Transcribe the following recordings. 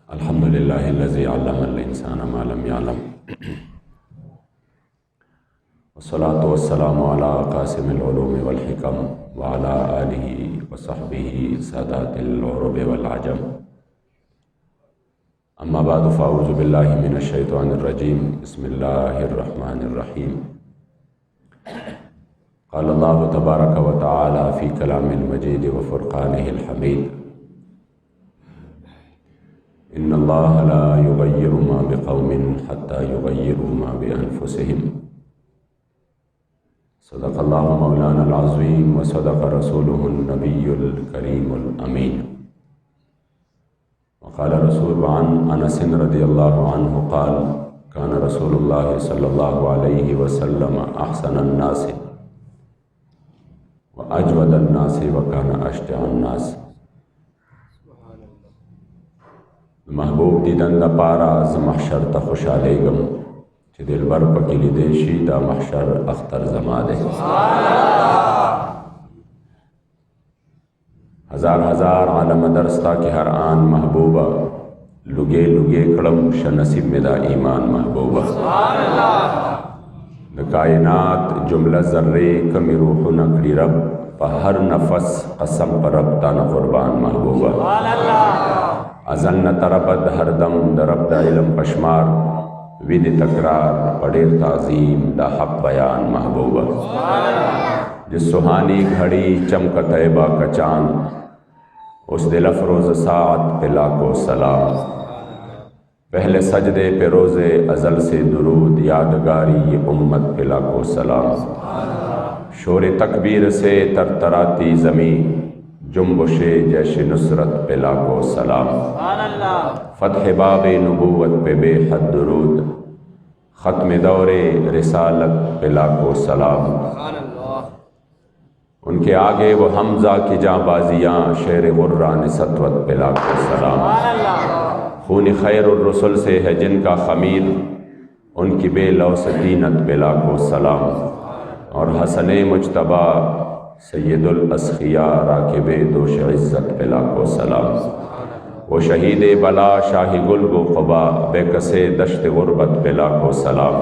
अल्हम्दुलिल्लाहिल्लज़ी अल्लमल इंसान मा लम यअलम वस्सलातु वस्सलामु अला क़ासिमिल उलूम वल हिकम व अला आलिहि व सहबिहि सादातिल उरुब वल अजम। अम्मा बादु फ़अऊज़ु बिल्लाहि मिनश शैतानिर रजीम। बिस्मिल्लाहिर रहमानिर रहीम। क़ाल अल्लाहु तबारक व तआला फ़ी कलामिल मजीद व फ़ुरक़ानिहिल हमीद। इन्नल्लाह ला युग़य्यिरु मा बिक़ौमिन हत्ता युग़य्यिरु मा बिअन्फ़ुसिहिम। सदक़ल्लाहु मौलानल अज़ीम व सदक़ रसूलुहुन नबियुल करीमुल अमीन। वक़ाल रसूल अन अनस रज़ियल्लाहु अन्हु क़ाल कान रसूलुल्लाह सल्लल्लाहु अलैहि वसल्लम अहसनन नास व अजवदन नास व कान अशजअन नास। महबूब दीदन दा पारा ज़ महशर ता खुशालेगम चे दिल बर पकीली देशी दा महशर अख्तर जमा दे। हजार हजार आलम दरस्ता के हर आन महबूबा लुगे लुगे कड़म शनसीब में दा ईमान महबूबा। द कायनात जुमला ज़र्रे कमी रूह नकड़ी रब पा हर नफस कसम पर रब ताना कुर्बान महबूबा। अज़ल न तरबद हर दम दरब दा इलम पशमार विद तकरार पड़ेर ताज़ीम दा हक बयान महबूबा। जिस सुहानी घड़ी चमक तैबा का चाँद उस दिल अफरोज़ सात पे लाखों सलाम। पहले सजदे पे रोज़े अज़ल से दुरूद यादगारी ये उम्मत पे लाखों सलाम। शोर तकबीर से तरतराती ज़मीं जुम्बुशे जैश नुसरत पे लाखों सलाम। फ़त्ह बाब नबूवत पे बेहद दुरूद ख़त्म दौरे रिसालत पे लाखों सलाम। उनके आगे वो हमज़ा की जाँबाज़ियाँ शेर गुर्रान सतवत पे लाखों सलाम। खून खैरुर रसूल से है जिनका ख़मीर उनकी बेलौस दीनत पे लाखों सलाम। और हसने मुजतबा सैयदुल अस्खिया राकिबे दोश इज़्ज़त पे लाखों सलाम। वो शहीद बला शाही गुल गो क़ुबा बेकसे दश्त गुरबत पे लाखों सलाम।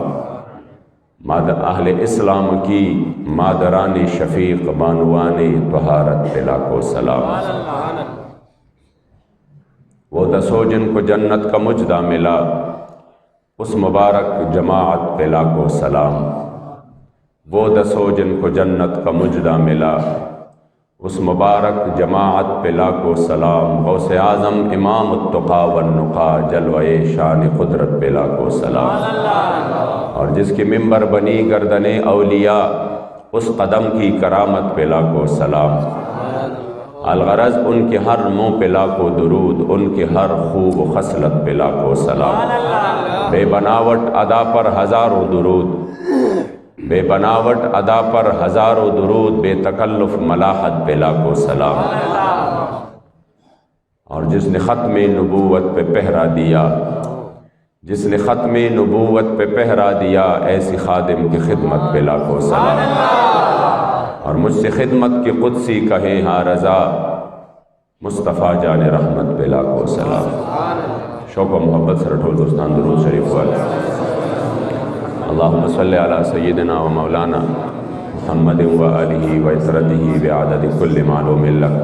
माद अहले इस्लाम की मादरानी शफीक बानुवानी तहारत पे लाखों सलाम। वो दसो जिनको जन्नत का मुजदा मिला उस मुबारक जमाअत पे लाखों सलाम। वो दसो जिनको जन्नत का मुजदा मिला उस मुबारक जमाअत पे लाखों सलाम। गौसे आज़म इमाम उत्तुक़ा वन्नुक़ा जलवे शान कुदरत पे लाखों सलाम। और जिसकी मिंबर बनी गर्दने औलिया उस कदम की करामत पे लाखों सलाम। अलगरज उनके हर मुँह पे लाखों दुरूद उनके हर खूब खसलत पे लाखों सलाम। बेबनावट अदा पर हज़ारों दुरूद बेबनावट अदा पर हज़ारों दुरूद बेतकल्लुफ़ मलाहत पे लाखों सलाम। और जिसने ख़त्म नबूवत पे पहरा दिया जिसने ख़त्म नबूवत पे पहरा दिया ऐसी खादिम की खिदमत पे लाखों सलाम। और मुझसे खिदमत की कुदसी कहे हाँ रज़ा मुस्तफ़ा जाने रहमत पे लाखों सलाम। शौक़ व मोहब्बत से रठोल दोस्तान दुरूद शरीफ वाले। अल्लाहुम्मा सल्लि अला सय्यिदिना व मौलाना मुहम्मदिन व आलिहि व इतरतिहि बिअददि कुल्लि मालूमिन लक।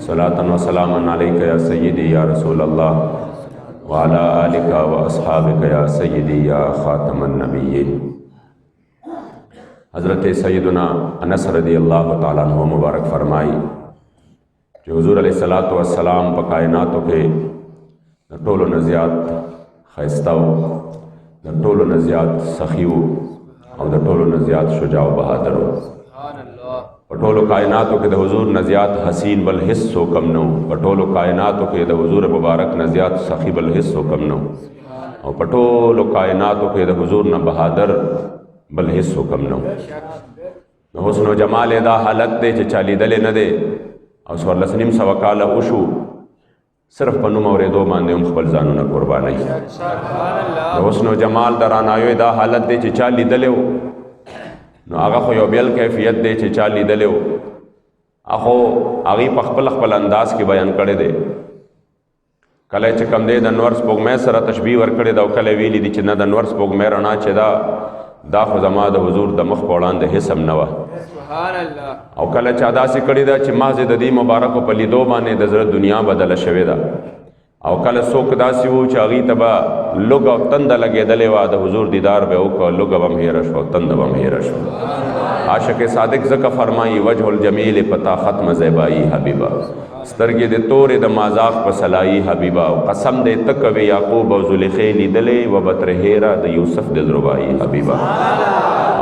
सलातन व सलामन अलैका या सय्यिदी या रसूल अल्लाह व अला आलिका व अस्हाबिका या सय्यिदी या ख़ातमन नबिय्यीन। हज़रत सय्यदुना अनस रज़ियल्लाहु तआला अन्हु मुबारक फरमाई कि हुज़ूर अलैहिस्सलातु वस्सलाम प कायनातों के टोलो नज़ियात ख़ैस्ताओ द टोलो नज़ियात सखियो और द टोलो नज़ियात शुजाओ बहादरो पटोलो कायनातों के द हुज़ूर नज़ियात हसीन बल हिस्सो कम नो। पटोलो कायनातों के द हुज़ूर मुबारक नज़ियात सखी बल हिस्सो कम नो। और पटोलो कायनातों के द हुज़ूर न बहादर बल हिस्सो कम नो। न हुस्न जमाल दा हालत दे चे चाली दले न दे और स्वरलसनिम सवकाल उशु सिर्फ पनुम और दो मानदे उम खबल जानू न कुर्बानी। हुस्न जमाल दरानायो दा हालत दे चे चाली दले न आगा खो योबियल कैफियत दे चे चाली दले आखो आगी पखपल खपल अंदाज की बयान करे दे کله چې کم دی د انور سپوږمۍ سره تشبیه ورکړې ده او کله ویلي دي چې نه د انور سپوږمۍ رڼا چې دا خو زما د حضور د مخ په وړاندې هیڅ هم نه وه او کله چې داسې کړې ده چې محض د دې مبارکو په لیدو باندې د زړه دنیا بدله شوې ده او کله څوک داسې وو چې هغې ته به لږ او تنده لګېدلې وه د حضور دیدار به وکړه لږه به هم هېره شوه تنده به هم هېره شوه عاشق صادق ځکه فرمایي وجه الجمیل پتا ختم زیبایی حبیبا سترګې د تورې د مازاغ په سلایي حبیبا قسم دې ته کوې یعقوب او زلیخې لیدلې و به ترې هېره د یوسف د زړبایي حبیبا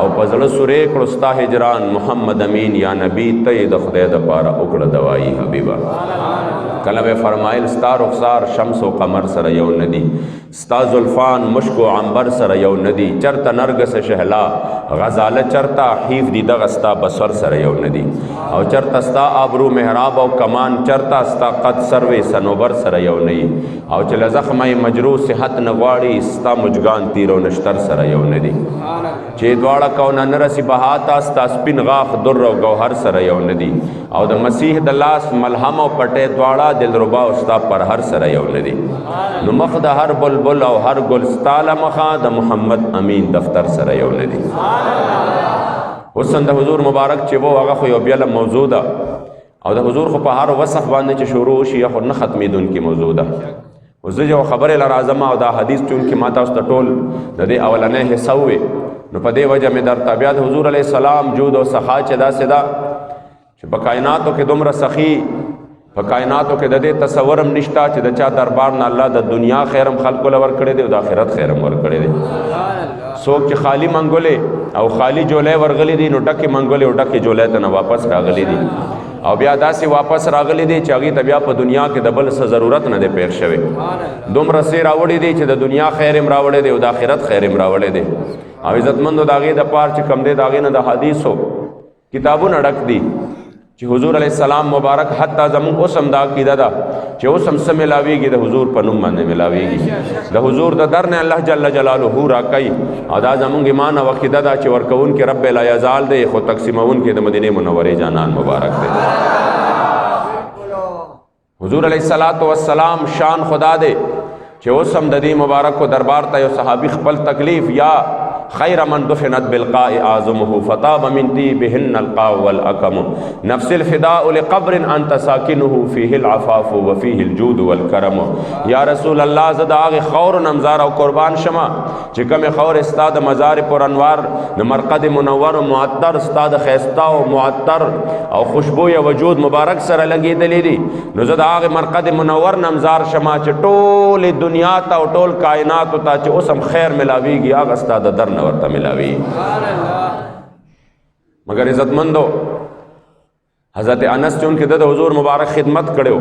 او په زړه سورې کړو ستا هجران محمد امین یا نبی ته یې د خدای دپاره وکړه دوایي حبیبا کله به فرمایل ستا رخسار شمس و قمر سره یو ندی ستا زلفان مشک و عنبر سره یو ندی چرته نرګس شهلا غزاله چرته حیف دی دغه ستا بصر سره یو ندی او چرته ستا آبرو محراب او کمان چرته ستا قد سروې صنوبر سره یو نه او چې له زخمه مجروح صحت نه غواړي ستا مجګان تیر او نشتر سره یو ندی چې دواړه کونه نه رسي بهاته ستا سپین غاښ در او ګوهر سره یو ندی او د مسیح د لاس ملهم او پټې دواړه دلربا او ستا پر هر سره یو ندی نو مخ د هر بلبل او هر ګل ستا له مخه د محمد امین دفتر سره یو ندی حسن د حضور مبارک چې وو هغه خو یو بیله موضوع ده او د حضور خو په هر وصف باندې چې شروع شي خو نه ختمېدونکې موضوع ده اوس زه یو خبرې له راځم او دا حدیث چونکې ما تاسو ته ټول د دې اولنۍ حصه ووې نو په دې وجه مې درته بیا د حضور علیه السلام جود او سخا چې داسې ده چې په کائناتو کې دومره سخي په کائناتو کې د دې تصور هم نشته چې د چا دربار نه الله د دنیا خیر هم خلکو له ورکړی دی او د آخرت خیر هم ورکړی دی څوک چې خالی منګولې او خالی جولۍ ورغلی دي نو ډکې منګولې او ډکې جولۍ ته نه واپس راغلی دي او بیا داسې واپس راغلی دی چې هغې ته بیا په دنیا کې د بل څه ضرورت نه دی پېښ شوی دومره څه راوړی دی چې د دنیا خیر هم راوړی دی او د آخرت خیر هم راوړی دی او عزتمندو د هغې دپاره چې کم دی د هغې نه د حدیثو کتابونه ډک دي چې حضور علیه السلام مبارک حتی زمونږ اوس هم دا عقیده ده چې اوس هم څه میلاویږي د حضور په نوم باندې میلاویږي د حضور د در نه الله جل جلاله راکوي او دا زمونږ ایمان او عقیده ده چې ورکوونکي رب لا یزال دی خو تقسیمونکي د مدینې منورې جانان مبارک دی حضور علیه السلام شان خدا دی چې اوس هم د دې مبارک دربار ته یو صحابي خپل تکلیف یا خیر من دفنت بالقاء اعظمه فطاب من طيبهن القاء والاكم نفس الفداء لقبر انت ساكنه فيه العفاف وفيه الجود والكرم یا رسول الله زد هغه خور نمزار او قربان شمه چې کوم خور استاد مزار پر انوار د مرقد منور او معطر استاد خيستا او معطر او خوشبو وجود مبارک سره لګیدلې دي نو زد هغه مرقد منور نمزار شمه چې ټول دنیا ته او ټول کائنات ته چې اوسم خیر ملاويږي هغه استاد در ورته ملاوي مگر عزتمندو حضرت انس چون کې د حضور مبارک خدمت کړو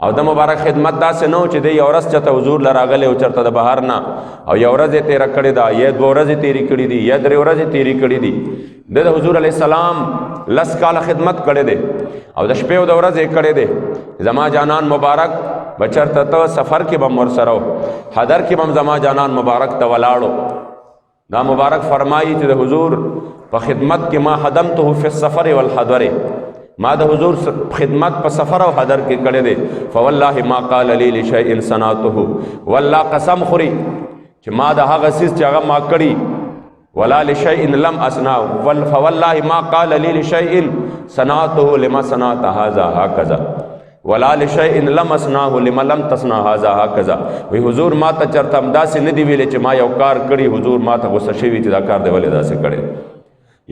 او د مبارک خدمت داسې نه و چې دی یو ورځ چېرته حضور له راغلی او چېرته د بهر نه او یو ورځ یې تېره کړې ده یا 2 ورځې تېرې کړي دي یا 3 ورځې تېرې کړي دي د حضور علیه السلام 10 کاله خدمت کړی دی او د شپې او د ورځې کړی دی زما جانان مبارک بچرته ته سفر کې به ورسره و حضر کې به هم زما جانان مبارک ته ولاړو دا مبارک فرمایي چې د حضور په خدمت کې ما خدمته فی السفر والحضر ما د حضور خدمت په سفر او حضر کې کړی دی فوالله ما قال لي لشيء صنعته والله قسم خوري چې ما د هغه څیز چې هغه ما کړي ولا لشيء لم اصنع فوالله ما قال لي لشيء صنعته لما صنعت هذا هكذا ولا لشيء لم اصنعه لما لم تصنع هذا هكذا وی حضور ما ته چرته همداسې نه دی ویلې چې ما یو کار کړي حضور ما ته غوسه شوي چې دا کار دی ولې داسې کړی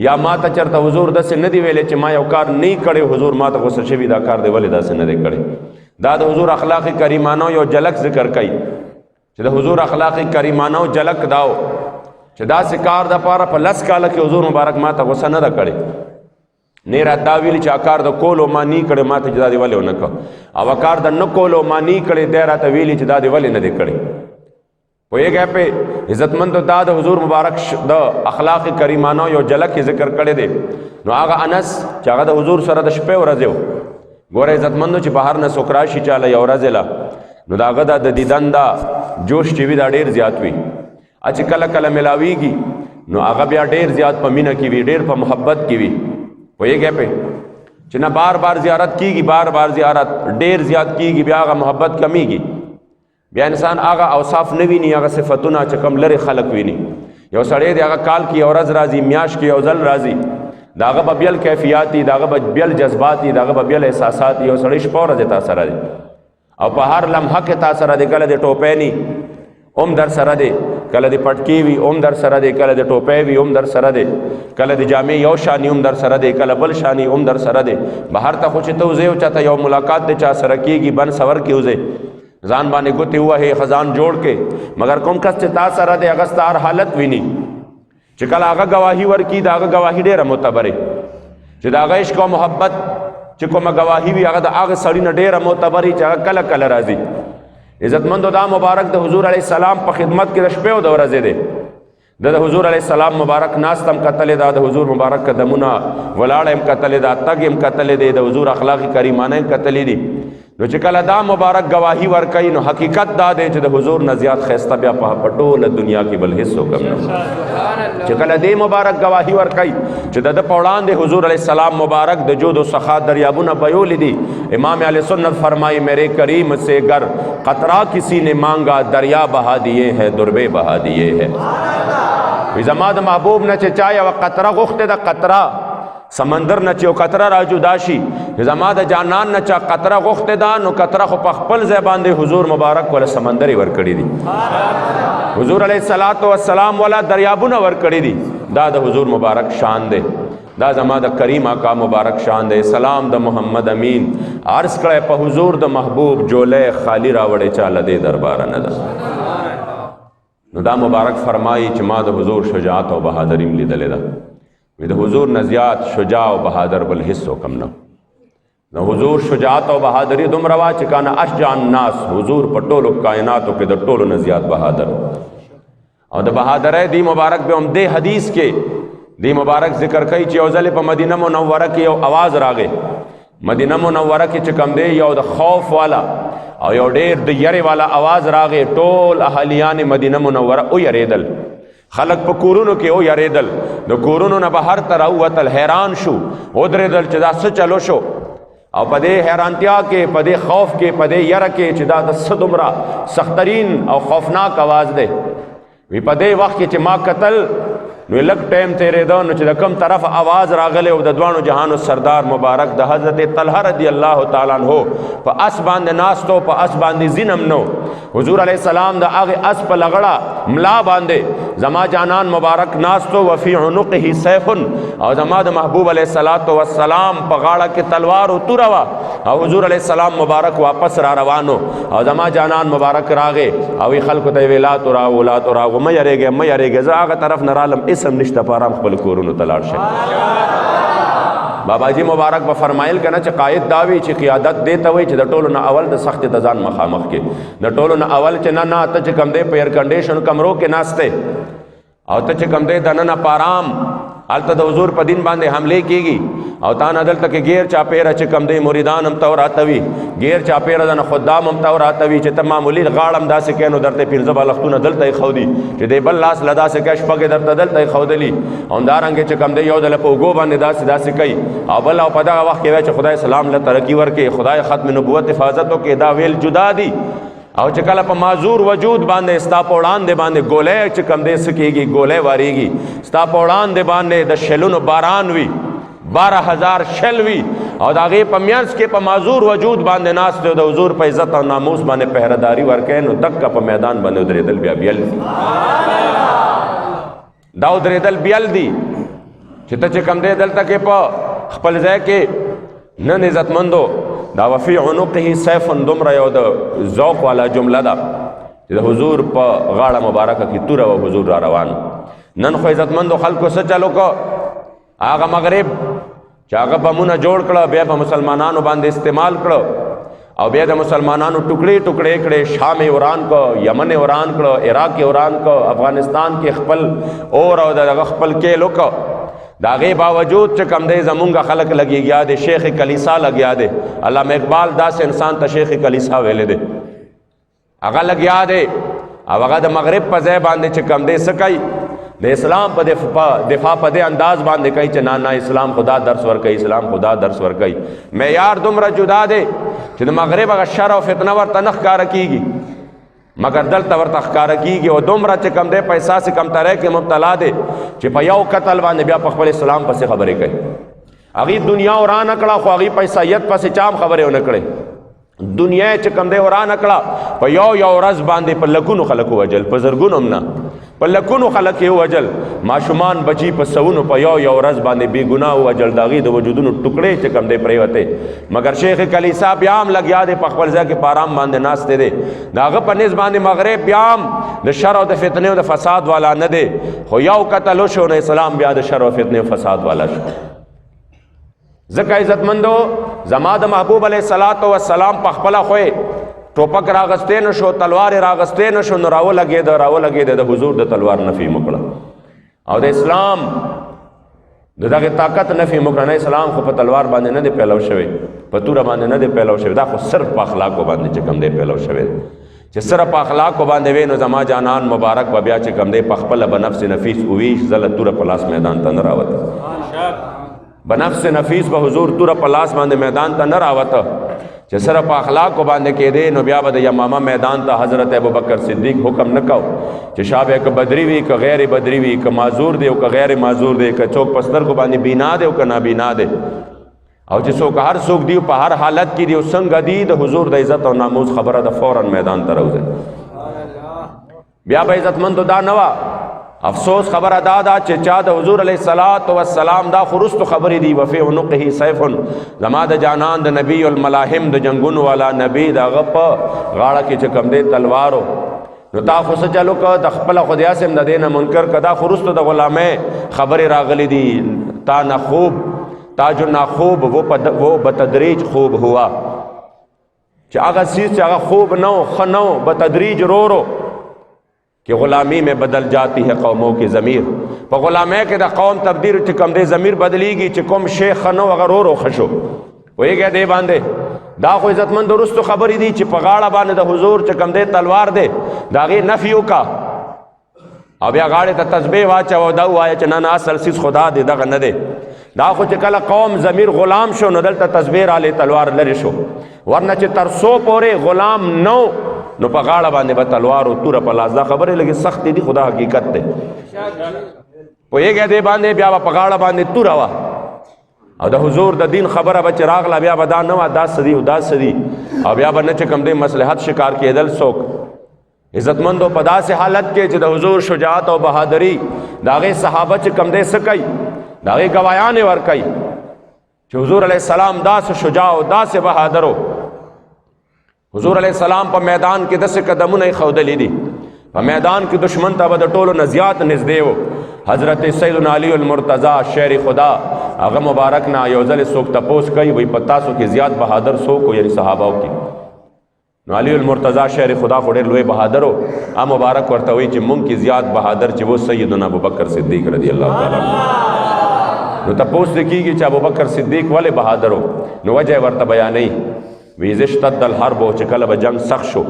یا ما ته چرته حضور داسې نه دی ویلې چې ما یو کار نه کړی حضور ما ته غوسه شوي دا کار دی ولې داسې نه دی کړی دا د حضور اخلاق کریمانه یو جلک ذکر کوي چې د حضور اخلاق کریمانه جلک داو چې داسې کار د پاره په 10 کاله کې حضور مبارک ما ته غوسه نه ده کړی نه را دا ویل چې کار د کولو ما نه کړی ما ته جدا دی ولې نه کړ او کار د نه کولو ما نه کړی دی راته ویل چې دا دی ولې نه دی کړی پوهیږئ په عزتمند دا د حضور مبارک د اخلاق کریمانه یو جلک ذکر کړی دی نو هغه انس چې هغه د حضور سره د شپې ورځ یو ګوره عزتمندو چې بهر نه څوک راشي چاله یو ورځ لا نو دا هغه د دیدن دا جوش چې وي دا ډېر زیات وي چې کله کله ملاویږي نو هغه بیا ډېر زیات په مینه کې وي ډېر په محبت کې وي پوهیږئ په چې نه بار بار زیارت کیږي بار بار زیارت ډېر زیات کیږي بیا هغه محبت کمیږي بیا انسان هغه اوصاف نه ویني، هغه صفتونه چې کوم لرې خلق ویني. یو سړی دی هغه کال کې یو ورځ راځي، میاشت کې یو ځل راځي، د هغه به بیل کیفیات دي، د هغه به بیل جذبات دي، د هغه به بیل احساسات دي. یو سړی شپه ورځې تا سره دی او په هر لمحه کې تا سره دی، کله د ټوپۍ ني هم در سره دی، کله د پټکي وي هم در سره دی، کله د ټوپۍ وي هم در سره دی، کله د جامې یو شانی هم در سره دی، کله بل شانی هم در سره دی. بهر ته خو چې ته وځې او چاته یو ملاقات دی چا سره کېږي، بن سور کې وځې ځان باندې ګوتې ووهې خزان جوړ کې، مګر کوم کس چې تا سره دی هغه ستا هر حالت ویني. چې کله هغه گواهي ورکړي د هغه گواهي ډېره معتبره، چې د هغه عشق او محبت چې کومه گواهي وي هغه د هغه سړي نه ډېره معتبري چې هغه کله کله راځي. عزتمندو دا مبارک د حضور علیه السلام په خدمت کې د شپې او د ورځې دی. د حضور علیه السلام مبارک ناست هم کتلې ده، د حضور مبارک قدمونه ولاړ هم کتلې ده، تګ هم کتلې دی، د حضور اخلاق کریمانه هم کتلې دي. نو چې کله دا مبارک گواهی ورکوي نو حقیقت دا دی چې د حضور نه زیات ښایسته بیا په ټوله دنیا کې بل هیڅ څوک هم نه. چې کله دې مبارک گواهی ورکوي چې د ده په وړاندې حضور علیه السلام مبارک د جود و سخا دریابونه بهولی دي. امام اہل سنت فرمائی میرے کریم سے گر قطرہ کسی نے مانگا دریا بہا دیے ہے دربے بہا دیے ہے. زما د محبوب نه چې چا یوه قطره غوښتې ده، قطره سمندر نه چې یو قطره را جدا شي، زما د جانان نه چا قطره غوښتې ده نو قطره خو په خپل ځای باندې حضور مبارک ولا سمندر یې ورکړي دي، حضور علیه السلام ولا دریابونه ورکړي دي. دا د حضور مبارک شان دی، دا زما د کریم آقا مبارک شان دی. سلام د محمد امین عرض کړی په حضور د محبوب جولی خالی راوړی چاله دې درباره نه ده. نو دا مبارک فرمایي چې ما د حضور شجاعت او بهادریم لیدلې ده. د حضور نه زیات شجاع او بهادر بل هیڅ څوک هم نه. د حضور شجاعت او بهادري دومره وه چې کانه اشجع الناس، حضور په ټولو کائناتو کې د ټولو نه زیات بهادر. او د بهادرۍ دی مبارک به هم دې حدیث کې دی مبارک ذکر کوي چې یو ځل په مدینه منوره کې یو آواز راغی. مدینه منوره کې چې کوم دی یو د خوف والا او یو ډېر د یری والا آواز راغی. ټول اهالیان مدینه منوره او یریدل، خلق په کورونو کې او یریدل، د کورونو نه بهر ته راووتل، حیران شو، ودرېدل چې دا څه چلو شو. او په دې حیرانتیا کې، په دې خوف کې، په دې یره کې چې دا د څه دومره سخترین او خوفناک آواز دی. وی په دې وخت کې چې ما قتل نو لږ ټایم تېرېده نو چې د کوم طرف آواز راغلی او د دواړو جهانو سردار مبارک د حضرت طلحه رضی الله تعالی عنہ په اس باندې ناست و، په اس باندې زینم نو. حضور علیه السلام د هغې اس په لغړه ملا باندې زما جانان مبارک ناست و، وفي عنقه سیف، او زما د محبوب علیه السلام په غاړه کې تلوار و توره وه، او حضور علیه السلام مبارک واپس را روانو او زما جانان مبارک راغې او خلکو ته یې ویې لا توراغو لا توراغو، مه یریږئ مه یریږئ، زه هغه طرف نه رالم اسم نشته په آرام خپل کورونو ته لاړ شئ. بابا جی مبارک به فرمایل کنه چې قائد دا وي چې قیادت دې ته وایي چې د ټولو نه اول د سختې د ځان مخامخ کې، د ټولو نه اول چې نه ته چې کم دی په ایر کنډیشن کمرو کې ناسته او ته چې کم دی دننه په آرام هلته د حضور په دین باندې حملې کېږي او تا نه دلته کې غیر چاپېره چې کم دی مریدان هم ته راته وي، غیر چاپېره د نه خدام هم ته راته وي چې ته معمولي غاړه هم داسې کوې نو درته پنځه بالښتونه دلته یې ښودي چې دی بل لاس له داسې کوې شپږ یې درته دلته یې ښودلي، همدارنګې چې کم دی یو ځله په اوږو باندې داسې کوي او بل او په دغه وخت کې وایي چې خدای سلام له ترقي ورکړي، خدای ختم نبوت حفاظت وکړي. دا ویل جدا دي. او چې کله په معذور وجود باندې ستا په وړاندې باندې ګولۍ چې کم دی څه کېږي، ګولۍ واریږي، ستا په وړاندې باندې د شلونو باران وي، 12,000 شل وي او د هغې په منځ کې په معذور وجود باندې ناست دی، د حضور په عزت او ناموس باندې پهرداري ورکوي، نو دکه په میدان باندې ودرېدل بیا بیل دي. دا ودرېدل بیل دي چې ته چې کم دی دلته کې په خپل ځای کې نن عزتمندو دا وفي عنقه سیف دومره یو د ذوق والا جمله ده چې د حضور په غاړه مبارکه کې توره و حضور را روان. نن خو عزتمندو خلکو څه چلو کو، هغه مغرب چې هغه بمونه جوړ کړه بیا په مسلمانانو باندې استعمال کړه او بیا د مسلمانانو ټوکړې ټوکړې کړې، شام یې وران کړه، یمن یې وران کړه، عراق یې وران کړه، افغانستان کې خپل اور او دغه خپل کیل وکړه. د هغې باوجود چې کم دی زمونږ خلک لګېږیا دی، شیخ کلیسا لګیا دی. علامه اقبال داسې انسان ته شیخ کلیسا ویلی دی، هغه لګیا دی او هغه د مغرب په ځای باندې چې کم دی څه کوي، د اسلام په دفاع په دې انداز باندې کوي چې نه اسلام خدا درس ورکوي، اسلام خدا درس ورکوي. معیار دومره جدا دی چې د مغرب هغه شر او فتنه ورته نه ښکاره کېږي. مگر دلته ورته ښکاره کېږي او دومره چې کم دی په احساس کمترۍ کې مبتلا دی چې په یو قتل باندې بیا په خپل اسلام پسې خبرې کوي. هغې دنیا ورانه کړه خو هغې په عیسایت پسې چا هم خبرې ونه کړې. دنیا چې کم دی ورانه کړه په یو ورځ باندې په لکونو خلک ووجل، په زرګونو هم نه، په لکونو خلک یې ووجل. ماشومان بچي په سوونو په یو ورځ باندې بې ګناه ووجل، د هغې د وجودونو ټکړې چې کم دی پرېوتې. مګر شیخ کلیسا بیا هم لګیا دی په خپل ځای کې په ارام باندې ناست دی. د هغه په نس باندې مغرب بیا هم د شر او د فتنې او د فساد والا نه دی، خو یو قتل وشو نو اسلام بیا د شر او فتنې او فساد والا شو. ځکه عزتمندو زما د محبوب علیه السلام په خپله خوی ټوپک راغستی نه شو، تلوار راغستی نه شو، نو راولګېده د حضور د تلوار نفي مکړه او د اسلام د دغې طاقت نفي مکړه. نه اسلام خو په تلوار باندې نه دی پیلو شوی، په توره باندې نه دی پیلو شوی، دا خو صرف په اخلاقو باندې چې کم دی پیلو شوی. چې صرف په اخلاقو باندې وی نو زما جانان مبارک به بیا چې کم دی په خپله به نفس نفیس اویش زله توره په لاس میدان ته نه راوته، بنفس نفیس به حضور توره په لاس باندې میدان ته نه راوته. چې صرف په اخلاقو باندې کېدی نو بیا به د یمامه میدان ته حضرت ابوبکر صدیق حکم نه کو چې شابه که بدری وي که غیر بدری وي، که معذور دی او که غیر معذور دی، که څوک په سترګو باندې بینا دی او که نابینا دی، او چې څوک هر څوک دی په هر حالت کې دی او څنګه دی د حضور د عزت او ناموس خبره د فوراً میدان ته راوځي. بیا به عزتمندو دا نه وه. افسوس خبره دا ده چې چا د حضور علیه السلام دا خرستو خبرې دي وفي عنقه سیف، زما د جانان د نبی الملاحم د جنگونو والا نبی د هغه په غاړه کې چې کم دی تلوارو. نو تا خو څه چلو که د خپله خو د یاسم د دې نه منکر که دا خرستو د غلامۍ خبرې راغلی دي. تا نه خوب تاج نه خوب وہ بتدریج خوب ہوا، چې هغه چیز چې هغه خوب نه و ښه نه و بتدریج رو کہ غلامی میں بدل جاتی ہے قوموں کی ضمیر. په غلامۍ کې د قوم تبدیل چې کم دی ضمیر بدلیږي چې کوم شی ښه نه و هغه رو خشو پوهېږئ دې باندې. دا خو عزتمند وروستو خبرې دي چې په غاړه باندې د حضور چې کم دی تلوار دی د هغې نفي وکړه او بیا غاړې ته تسبیح واچوه دا ووایه چې نه اصل سیز خدا دی دغه نه دی. دا خو چې کله قوم ضمیر غلام شو نو دلته تسبیح رالی تلوار لرې شو، ورنه چې تر څو پورې غلام نو نو په غاړه باندې به تلوار او توره په لاس. دا خبرې لږې سختې دي خو دا حقیقت دی پوهېږئ دې باندې. بیا به په غاړه باندې توره وه او د حضور د دین خبره به چې راغله بیا به دا نه وه دا څه دي او دا څه دي او بیا به نه چې کوم دی مصلحت شکار کېدل څوک. عزتمندو په داسې حالت کې چې د حضور شجاعت او بهادري د هغې صحابه چې کوم دی څه کوي د هغې ګوایانې ورکوي چې حضور علیه السلام داسې شجاع او داسې بهادر و. حضور علیہ السلام په میدان کې داسې قدمونه یې ښودلي دي، په میدان کې دشمن ته به د ټولو نه زیات نږدې و. حضرت سیدنا علی المرتضی شیر خدا هغه مبارک نه یو ځل څوک تپوس کوي وایي په تاسو کې زیات بهادر څوک و یعنې صحابهو کې. نو علی المرتضی شیر خدا خو ډېر لوی بهادر و، مبارک ورته وایي چې مونږ کې زیات بهادر چې و سیدنا ابوبکر صدیق رضی الله تعالی عنه. نو تپوس دې کېږي چې ابوبکر صدیق ولې بهادر و؟ نو وجه ورته بیانوي وی اذا اشتد الحرب، چې کله به جنگ سخت شو،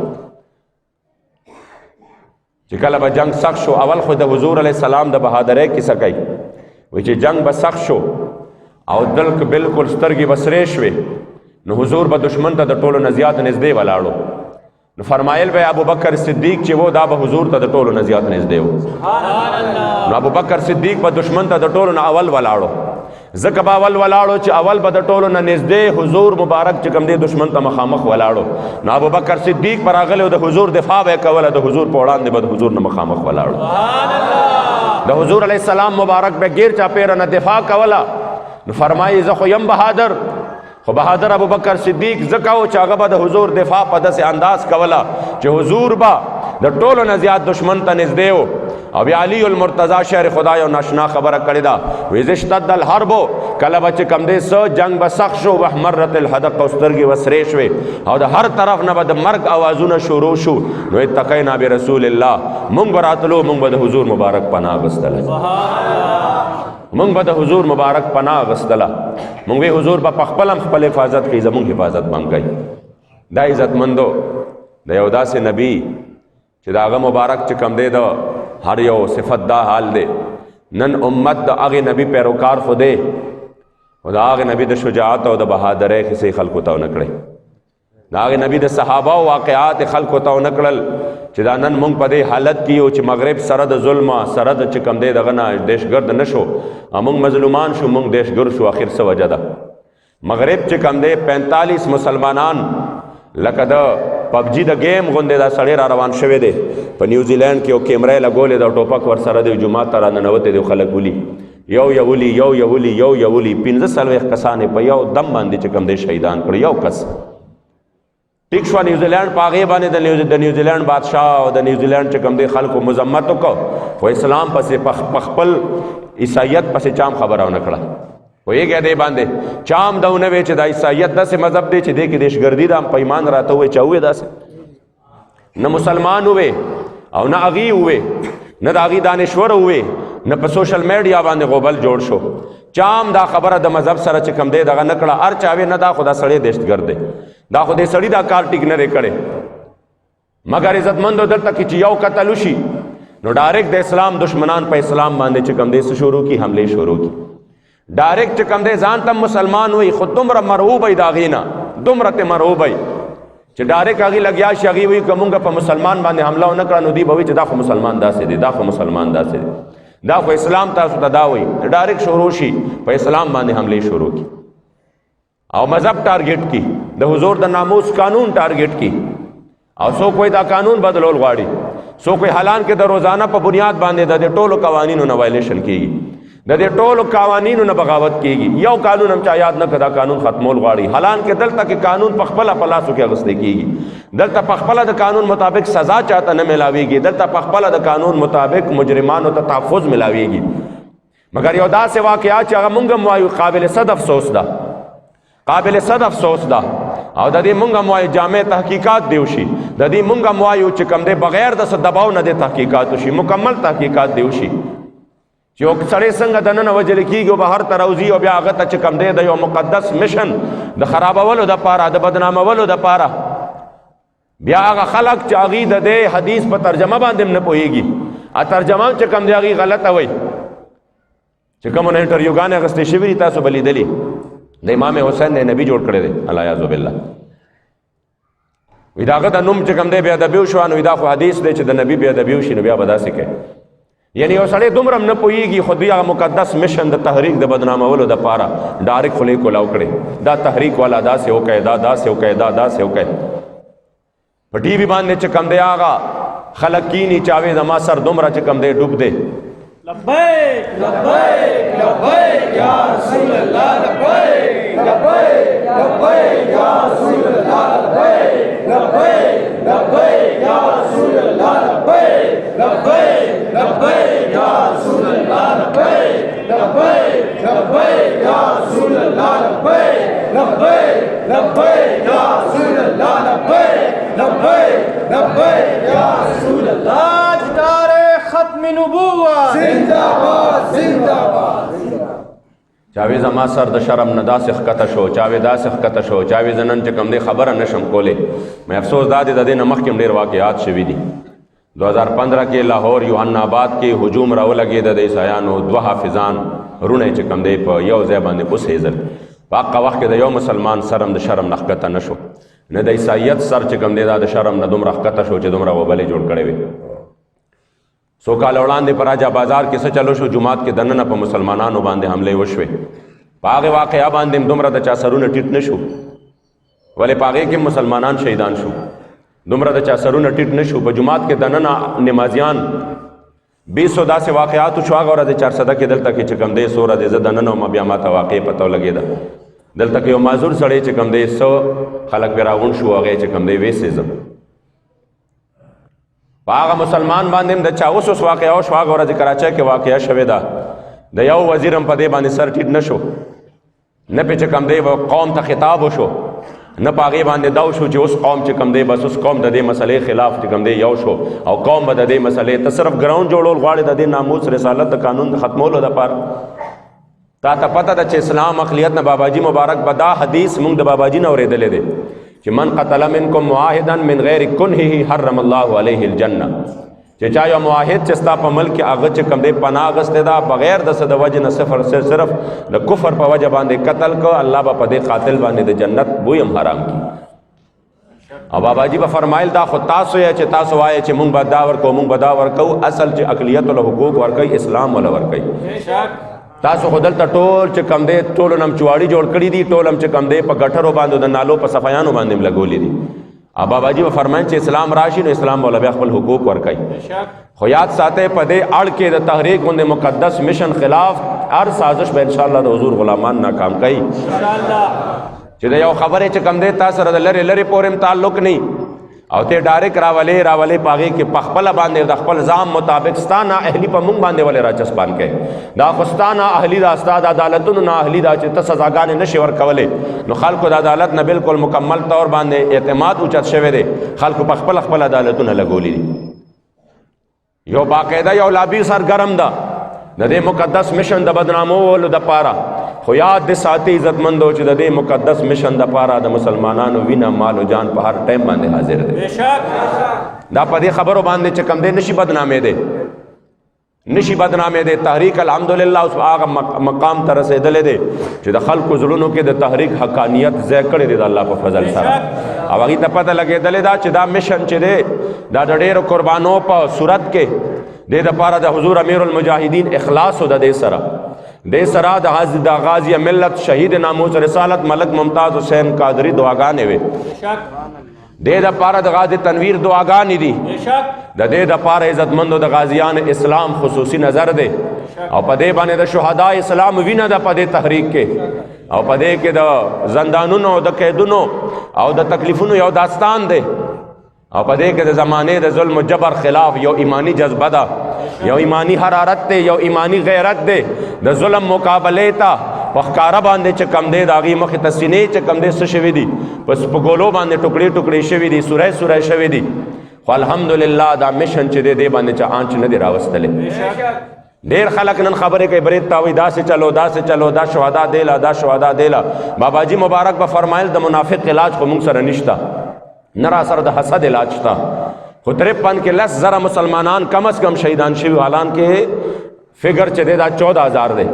چې کله به جنگ سخت شو. اول خو د حضور علیه السلام د بهادرۍ کیسه کوي وی چې جنگ به سخت شو او دلک بالکل سترګې به سرې شوې نو حضور به دشمن ته د ټولو نه زیات نږدې ولاړو. نو فرمایل به ابوبکر صدیق چې و دا به حضور ته د ټولو نه زیات نږدې و. نو ابوبکر صدیق به دشمن ته د ټولو نه اول ولاړو، ځکه به اول ولاړو چې اول به د ټولو نه نږدې حضور مبارک چې کوم دی دشمن ته مخامخ ولاړو. نو ابوبکر صدیق به راغلی او د حضور دفاع به یې کوله، د حضور په وړاندې به د حضور نه مخامخ ولاړو. د حضور علیه السلام مبارک به غیر چاپیره نه دفاع کوله. نو فرمایي زه خو یم بهادر، خو بهادر ابوبکر صدیق ځکه و چې هغه به د حضور دفاع په داسې انداز کوله چې حضور به د ټولو نه زیات دشمن ته نږدې و. او بیا علی المرتضی شهر خدا یو ناشنا خبره کړې ده وی اذا اشتد الحرب، کله به چې کوم دی څه جنگ به سخت شو واحمرت الحدق او سترګې به سرې شوې او د هر طرف نه به د مرګ اوازونه شروع شو. نو اتقینا برسول الله، مونږ به راتلو، مونږ به د حضور مبارک پناه اخیستله، مونږ به د حضور مبارک پناه اخیستله. مونږ به حضور به په خپل هم خپل حفاظت کوي، زمونږ حفاظت به هم کوي. دا عزتمندو د یو داسې نبی چې د هغه مبارک چې کوم دی د هر یو صفت دا حال دی. نن امت د هغې نبی پیروکار خو دی او د هغې نبی د شجاعت او د بهادرۍ کیسې خلکو ته ونه کړی. دا هغه نبی د صحابه او واقعات خلکو ته ونکړل چې دا نن مونږ په دې حالت کې یو چې مغرب سره د ظلم سره د چې کم دی دغه نه دهشتګرد نه شو مونږ مظلومان شو مونږ دهشتګرد شو اخر څه وجه ده مغرب چې کم دی 45 مسلمانان لکه د پبجي د گیم غوندې دا سړی را روان شوی دی په نیوزیلینډ کې یو کیمرې لګولې د ټوپک ورسره دی جومات ته راننوتې دی خلک ولي یو یولي 15 کسانې په یو دم باندې چې کم دی شهیدان کړ یو کس ټیک شو نیوزیلینډ په هغې باندې د نیوزیلینډ بادشاه او د نیوزیلینډ چې کم دی خلکو مذمت وکړو خو اسلام پسې په خپل عیسایت پسې چام خبره ونه کړه ویږي دې باندې چام دونه وی چې د عیسایت داسې مذهب دی چې دې کې دهشتګردي د پیمان راته وي چې وې داسې نه مسلمان وې او نه هغې وې نه د هغې دانشور وې نه په سوشل میډیا باندې غوبل جوړ شو چام دا خبره د مذهب سره چې کم دی دغه نه کړه هر چا وې نه دا خو دا سړی دهشتګرد دی دا خو دې سړي دا کار ټیک نه دی کړی مګر عزتمندو دلته کې چې یو قتل وشي نو ډایرکټ د اسلام دشمنان په اسلام باندې چې کم دی څه شروع کی حملې شروع کی ډایرکټ چې کم دی ځان ته مسلمان وي خو دومره مرعوب وي د هغې نه دومره ته مرعوب وي چې ډایرکټ هغې لګیا شي هغې وایي که مونږ په مسلمان باندې حمله ونه کړه نو دوی به وایي چې دا خو مسلمان داسې دی دا خو مسلمان داسې دی دا خو اسلام تاسو ته دا وایي ډایرکټ شروع شي په اسلام باندې حملې شروع کی او مذهب ټارګټ کی د حضور د ناموس قانون ټارګټ کی او څوک وایي دا قانون بدلول غواړي څوک وایي حالان کې د روزانه په بنیاد باندې د ټولو قوانینو نه وایلیشن کیږي د دې ټولو قوانینو نه بغاوت کیږي یو قانون هم چا یاد نه کړه دا قانون ختمول غواړي حالان کې دلته کې قانون په خپله په لاسو کې اخیستی کیږي دلته په خپله د قانون مطابق سزا چاته نه میلاویږي دلته په خپله د قانون مطابق مجرمانو ته تحفظ میلاویږي مګر یو داسې واقعه چې هغه مونږ هم وایو قابل صد افسوس ده قابل صد افسوس ده او د دې مونږ هم وایو جامع تحقیقات دی وشي د دې مونږ هم وایو چې کم دی بغیر د څه دباو نه د تحقیقات وشي مکمل تحقیقات دی وشي چې یو سړی څنګه دننه وژل کېږي او بهر ته راوځي او بیا هغه ته چې کم دی د یو مقدس مشن د خرابولو دپاره د بدنامولو دپاره بیا هغه خلک چې هغوی د دې حدیث په ترجمه باندې هم نه پوهېږي ترجمه چې کم دی هغوی غلطه وایي چې کومو نه انټرویوګانې اخیستې شوي دي تاسو به لیدلي د امام حسین نه نبی جوړ کړی دی الیاذ بالله وی د هغه د نوم چې کوم دی بې ادبي وشوه نو دا خو حدیث دی چې د نبي بې ادبي وشي نو بیا به داسې کوي یعنی یو سړی دومره هم نه پوهېږي خو دوی هغه مقدس مشن د تحریک د بدنامولو دپاره ډایرکټ خولې کولاو کړې دا تحریک والا داسې وکړئ دا داسې وکړئ دا داسې وکړئ په ټي وي باندې چې کوم دی هغه خلک کینی چې هغې زما سر دومره چې کوم دی ډوب دی لبیک لبیک لبیک یا رسول اللہ لبیک لبیک لبیک یا رسول اللہ لبیک لبیک لبیک یا رسول اللہ لبیک لبیک لبیک یا رسول اللہ لبیک لبیک لبیک یا رسول اللہ لبیک لبیک لبیک یا رسول اللہ لبیک لبیک لبیک یا رسول اللہ ختم نبوت زندہ باد زندہ باد چاوی زما سر د شرم نه داسې ښکته شو چاوی داسې ښکته شو چاوی زه نن چې کوم دی خبره نشم کولی مې افسوس دا دی د دې نه مخکې هم ډېر واقعات شوي دي 2015 کې لاهور یوحنا آباد کې هجوم راولګېده د عیسایانو 2 حافظان رونه چې کوم دی په یو ځای باندې اوسېدل په هغه وخت کې د یو مسلمان سر هم د شرم نه ښکته نه شو نه د عیسایت سر چې کوم دی دا د شرم نه دومره ښکته شو چې دومره وبلې جوړ کړی وي سو کال وړاندې په راجا بازار کې څه چلو شو جمعات کې دننه په مسلمانانو باندې حملې وشوې په هغې واقعه باندې هم دومره د چا سرونه ټیټ نه شو ولې په هغې کې مسلمانان شهیدان شو دومره د چا سرونه ټیټ نه شو په جمعات کې دننه نمازیان 200 داسې واقعاتو شو هغه ورځ 400 کې دلته کې چې کوم دی څو ورځې زه دننه وم بیا ماته واقع پته ولګېده دلته کې یو معذور سړی چې کوم دی 100 خلک پرې راغونډ شو هغې چې کوم دی ویسېزم په هغه مسلمان باندې هم د چا اوس واقعه وشوه هغه ورځ کراچۍ کې واقعه شوې ده د یو وزیر هم په دې باندې سر ټیټ نه شو نه پې چې کوم دی قوم ته خطاب وشو نه په هغې باندې دا وشو چې اوس قوم چې کوم دی بس اوس قوم د دې مسلې خلاف چې کوم دی یو شو او قوم به د دې مسلې ته صرف ګراؤنډ جوړول غواړي د دې ناموس رسالت د قانون د ختمولو دپاره تا ته پته ده چې اسلام اقلیت نه باباجي مبارک به دا حدیث موږ د باباجي نه اورېدلی دی چې من قتل منکم معاهدا من غیر کنهه حرم الله علیه الجنه چې چا یو معاهد چې ستا په ملک کې هغه چې کوم دی پناه اخیستی ده بغیر د څه د وجې نه صرف د کفر په وجه باندې قتل کو الله به په دې قاتل باندې د جنت بوی هم حرام کړي او بابا جی به فرمایل دا خو تاسو یې چې تاسو وایې چې مونږ به دا ورکو مونږ به دا ورکو، اصل چې اقلیت له حقوق ورکوي اسلام ولا ورکوي. تاسو خو دلته ټول چې کم دی ټولو نم چواړي جوړ کړي دي، ټول هم چې کم دی په ګټرو باندې د نالو په صفایانو باندې هم لګولي دي. او بابا جی به فرمایل چې اسلام راشي نو اسلام ولا بیا خپل حقوق ورکوي. خو یاد ساته په دې اړ کې د تحریک غوندې مقدس مشن خلاف هر سازش به انشاءالله د حضور غلامان ناکام کوي چې د یو خبرې چې کم دی تا سره د لرې لرې پورې تعلق نه او ته ډایرک راولې پاغې کې په خپله باندې د خپل ځام مطابق ستا نا اهلي په مونږ باندې ولې راچسپان کوي. دا خو ستا نا اهلي دا ستا د عدالتونو نا اهلي دا چې ته سزاګانې نشي ورکولی. نو خلکو د عدالت نه بالکل مکمل طور باندې اعتماد اوچت شوی دی، خلکو په خپل عدالتونه لګولي دي. یو باقاعده یو لابي سرګرم ده د دې مقدس مشن د بدنامولو د پاره. خو یاد د ساتي عزتمندو چې د دې مقدس مشن د پاره د مسلمانانو وینه مال او جان په هر ټایم باندې حاضر دی. دا په دې خبرو باندې چې کم دی نشي بدنامې دی، نشي بدنامې دی. تحریک الحمدلله اوس هغه مقام ته رسېدلی دی چې د خلکو زړونو کې د تحریک حقانیت ځای کړی دی د الله په فضل سره. او هغې ته پته لګېدلې ده چې دا مشن چې دی دا د ډېرو قربانو په صورت کې د دپاره د حضور امیر المجاهدین اخلاص د دې سره د غازی ملت شهید ناموس رسالت ملک ممتاز حسین قادری دعاګانې وې. د دپاره د غازی تنویر دعاګانې دي. د دې دپاره عزتمندو د غازیان اسلام خصوصي نظر دی او په دې باندې د شهدا اسلام وینه ده په دې تحریک کې او په دې کې د زندانونو د قیدونو او د تکلیفونو یو داستان دی او په دې کې د زمانه د ظلم و جبر خلاف یو ایمانی جذبه ده، یو ایمانی حرارت دی، یو ایمانی غیرت دی. د ظلم مقابله ته په ښکاره باندې چې کم دی د هغې مخې ته سینې چې کم دی څه شوي دي په ګولو باندې ټوکړې ټوکړې شوي دي، سوری شوي دي. خو الحمدلله دا مشن چې دی دې باندې چې آنچ نه دی راوستلی. ډېر خلک نن خبرې کوي برید ته وایي داسې چلو دا شهدا دیله. بابا جی مبارک به فرمایل د منافق علاج خو موږ سره نشته، نه را سره د حسد علاج شته. خو 53 کې 10,000 مسلمانان کم از کم شهیدان شوي، حالان کې فگر چې دی دا 14,000 دی.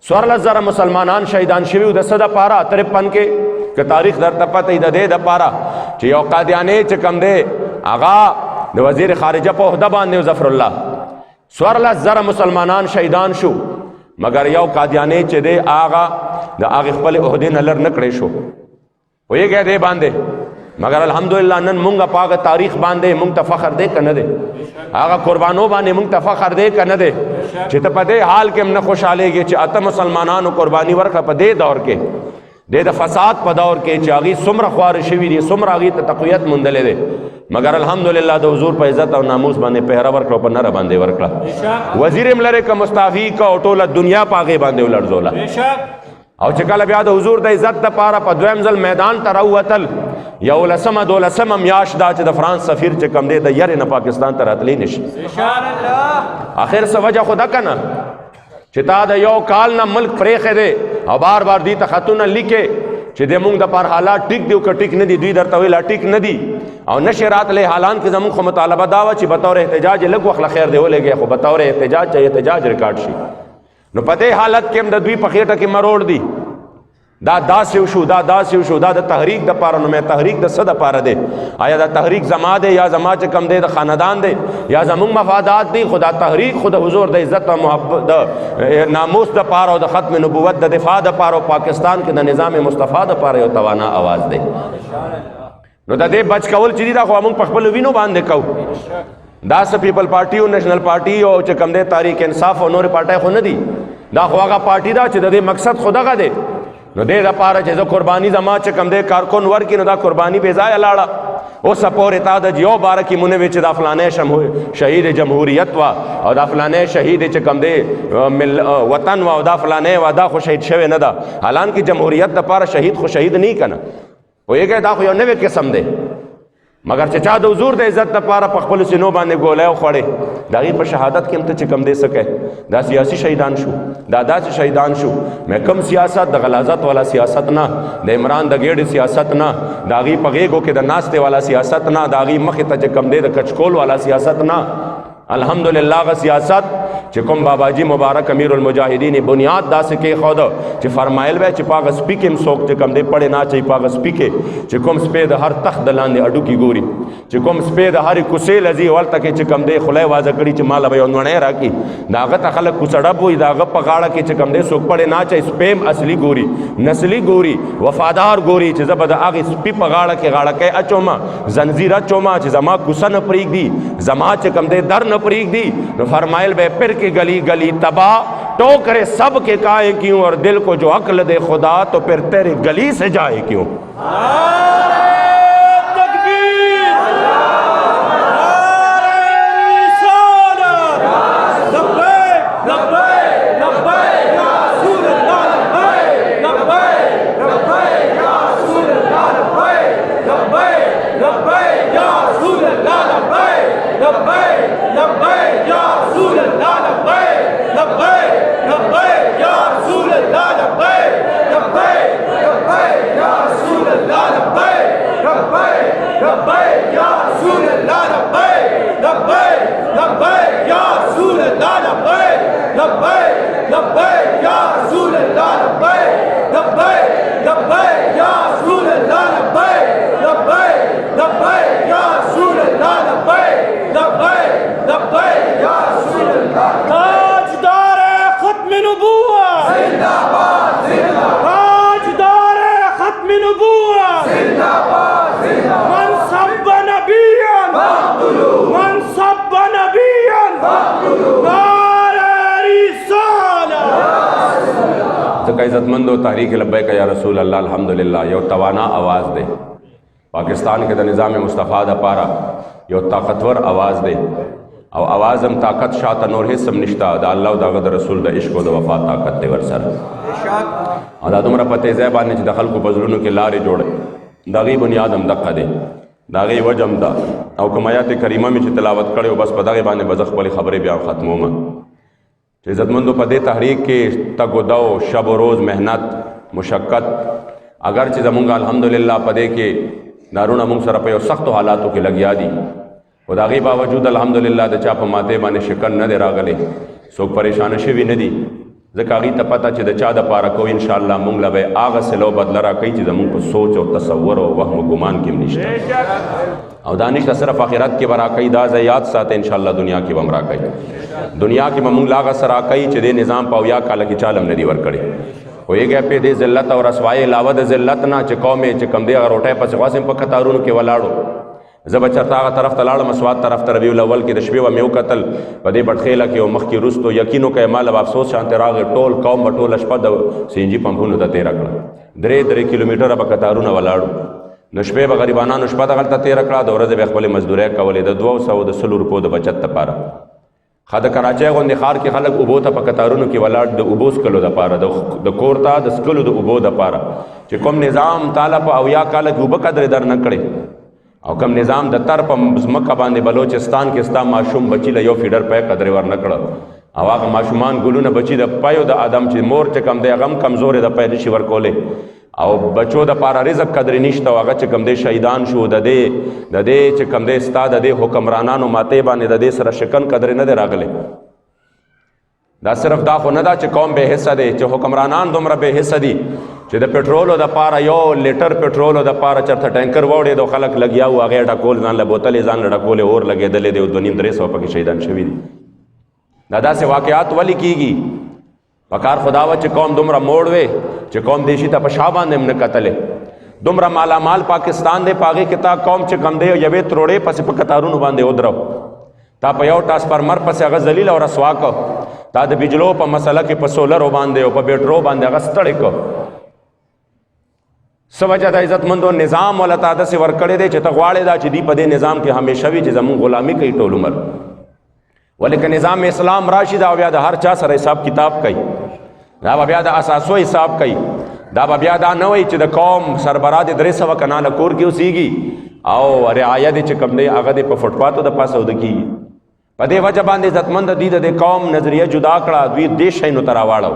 14,000 مسلمانان شهیدان شوي د څه دپاره 53 کې که تاریخ درته پته وي د دې دپاره چې یو قادیانی چې کم دی هغه د وزیر خارجه په عهده باندې ظفر الله 14,000 مسلمانان شهیدان شو، مگر یو قادیانی چې دی هغه د هغې خپلې عهدې نه لر نه کړی شو. پوهېږئ دې باندې مگر الحمدلله نن مونږ په هغه تاریخ باندې مونږ ته فخر دی که نه دی؟ هغه قربانو باندې مونږ ته فخر دی که نه دی چې ته په دې حال کې هم نه خوشحالېږي چې 8 مسلمانانو قرباني ورکړه په دې دور کې، د فساد په دور کې چې هغې څومره خواره شوي دي، څومره هغې ته تقویت موندلی دی. مگر الحمدلله د حضور په عزت او ناموس باندې پهره ورکړه او په نره باندې ورکړه. وزیر هم لرې که مستعفي که او ټوله دنیا په هغې باندې ولړزوله. او چې کله بیا د حضور د عزت دپاره په دویم ځل میدان ته راووتل، 11 میاشت دا چې د فرانس سفیر چې کم دی د یرې نه پاکستان ته راتلی نشي. آخر څه وجه خو ده که نه چې تا د یو کال نه ملک پرېښی دی او بار دې ته خطونه لیکې چې د مونږ دپاره حالات ټیک دی او که ټیک نه دي. دوی درته ویل ټیک نه دي او نشي راتلی. حالان کې زمونږ خو مطالبه دا وه چې بطور احتجاج لږ وخت له خیر دی ولېږئ، خو بطور احتجاج چې احتجاج ریکارډ شي. نو په دې حالت کې هم د دوی په خېټه کې مروړ دي دا داسې شو دا د تحریک دپاره. نو مې تحریک د څه دپاره دی؟ آیا دا تحریک زما دی یا زما چې کم دی د خاندان دی یا زمونږ مفادات دی؟ خو دا تحریک خو د حضور د عزت او محبت د ناموس دپاره او د ختم نبوت د دفاع دپاره او پاکستان کې د نظام مصطفی دپاره یو توانا آواز دی. نو د دې بچ کول چې دي دا خو موږ په خپلو وینو باندې کوو. دا څه پیپل پارټي او نیشنل پارټي او چې کم دی تحریک انصاف او نورې پارټۍ خو نه دي. دا خو هغه پارټي ده چې د دې مقصد خو دغه دی. نو دې دپاره چې زه قرباني زما چې کم دی کارکن ورکړي نو دا قرباني بې ځایه لاړه. اوس پورې تا د یو باره کې مونږ وی چې دا فلانی شهید جمهوریت وه او دا فلانی شهید چې کم دی وطن وه او دا فلانی وه، دا خو شهید شوی نه ده. حالان کې جمهوریت دپاره شهید خو شهید نه که نه. پوهېږئ دا خو یو نوی قسم دی. مگر چې چا د حضور د عزت دپاره په خپلو سینو باندې ګولی وخوړې د هغې په شهادت کې هم ته چې کم دی څه کوې؟ دا سیاسي شهیدان شو، دا داسې شهیدان شو. مې کم سیاست د غلاظت والا سیاست نه، د عمران د ګېډې سیاست نه، د هغې په غېږو کې د ناستې والا سیاست نه، د هغې مخې ته چې کم دی د کچکول والا سیاست نه. الحمدلله هغه سیاست چې کوم باباجي مبارک امیر المجاهدین بنیاد داسې کې خود چې فرمایل وای چې پاغه سپی کې څوک چې کم دې پړې نه چي پاغه سپی کې چې کوم سپی د هر تخت د لاندې اډو کې ګوري چې کوم سپی د هر کوسې لذي ولته کې چې کم دې خلای وازه کړي چې مال به ونړې راکې داغه ته خلک کوڅړه بوي داغه په غاړه کې چې کم دې څوک پړې نه چي سپیم اصلي ګوري نسلی ګوري وفادار ګوري چې زبد هغه سپی په غاړه کې غاړه کې اچوما زنجیر اچوما چې زما کوسه نه پریګ دی زما چې کم دې در نه پریګ دی نو فرمایل به پھر کے گلی گلی تباہ ٹوکرے سب کے کائے کیوں اور دل کو جو عقل دے خدا تو پھر تیرے گلی سے جائے کیوں عزتمندو تحریک لبیک یا رسول اللہ الحمدللہ یو توانا آواز دے پاکستان کے دا نظام مصطفیٰ دا پارا یو طاقتور آواز دے او آوازم طاقت شاعت نور حسم نشتا دا اللہ دا غد رسول دا عشق و دا وفا طاقت دے ورسر او دا دمرا پتے زیبان نے چی دخل کو بزرونو کے لارے جوڑے دا غی بنیادم دقا دے دا غی وجم دا او کم آیات کریمہ میں چی تلاوت کرے و بس پا دا غی بانے بزخ پلی خبری بیان ختمو ما چی عزتمندو پا دے تحریک کے تگ و دو شب و روز محنت مشقت اگر چی زمونگا الحمدللہ پا دے کے نارونا مونگ سر پہ سخت حالاتو کے لگیا دی و دا غی باوجود الحمدللہ دا چاپ ماتے بانے شکن ندے راگلے سوک پریشان شوی ندی ذکا غی تا پتا چی دا چا دا پارا کو انشاءاللہ مونگ لبے آغا سلو بدلرا کئی چی زمونگ پا سوچ و تصور و وهم و گمان کم نشتا او دانشتا صرف آخرت کی برا کئی دا زیاد ساتے انشاءاللہ دنیا کی بمرا کئی دنیا کی مونگ لاغا سرا کئی چی دے نظام پاویا کالا کی چالم ندی ور کڑے ہوئے گئے پہ دے ذلت اور رسوائی علاوہ دے ذلت نا چی قومے چی کم دے اگر اٹھائے پس خواسم پا کتارون کے ولاڑو زبا چرتاغا طرف تلاڑ مسواد طرف تربیو الاول کی دشبی و میو قتل پا دے بٹخیلہ کی و مخ کی رستو یقینو کہ مال اب افسوس شانتے راغ ٹول قوم بٹول اشپد سینجی پمپونو دا تیرہ کڑا درے کلومیٹر اب کتارون ولاڑو نشبے با غریبانان نشپد غلطہ تیرہ کڑا دا ورز بے اخبال مزدورے کولی دا 200 دا 100 روپو دا بچت تا پارا خد کراچے غوندی خار کی خلق ابو تا پا کتارونو کی ولاڑ دا ابو سکلو دا پارا دا کورتا دا سکلو دا ابو دا پارا چی کم نظام تالا پا اویا کالا کی اوبا قدر در نکڑے او کم نظام د تر په مکه باندې بلوچستان کې ستا ماشوم بچی له یو فیډر پای قدرې ور نکړه او هغه ماشومان ګلونه بچی د پایو د ادم چې مور چې کم دی هغه کمزورې د پای نشي ورکولې او بچو د پاره رزق قدرې نشته او هغه چې کم دی شهیدان شو د دې چې کم دی ستا د دې حکمرانانو ماته باندې د دې سره شکن قدرې نه دی راغلی دا صرف دا خو نه دا چې قوم بے حصہ دی چې حکمرانان دومره بے حصہ دي چې د پټرولو د پاره یو لیټر پټرولو د پاره چرته ټینکر ووړې د خلک لګیا و هغه ډکول ځان له بوتلې ځان له ډکولې اور لګېدلې دی او 200 پکې شهیدان شوي دي دا داسې واقعات ولې کیږي پکار خدا و چې قوم دومره موړ وې چې قوم دیشي ته په شا باندې هم نه کتلې دومره مالا مال پاکستان دی پاغې کې تا قوم چې کم دی یوې تروړې پسې په کتارونو باندې ودرو تا په یو ټرانسفارمر پسې هغه ذلیل او رسوا کو تا د بجلو په مسله کې په سولر باندې او په بیټرو باندې هغه ستړی کو سوجه د عزتمندو نظام ولا تا د سي ورکړې دی چې ته غواړې دا چې دی په دې نظام کې همیشه وي چې زمون غلامی کوي ټول عمر ولیکن نظام اسلام راشد او بیا د هر چا سره حساب کتاب کوي دا بیا د اساسو حساب کوي دا بیا دا نه وي چې د قوم سربراه د 300 کناله کور کې اوسېږي او رعایا دې چې کم دی هغه دې په فوټپاتو د پاسه ود کی په دې وجه باندې عزتمند دي د قوم نظریه جدا کړه، دوی دې شینو ته راواړو.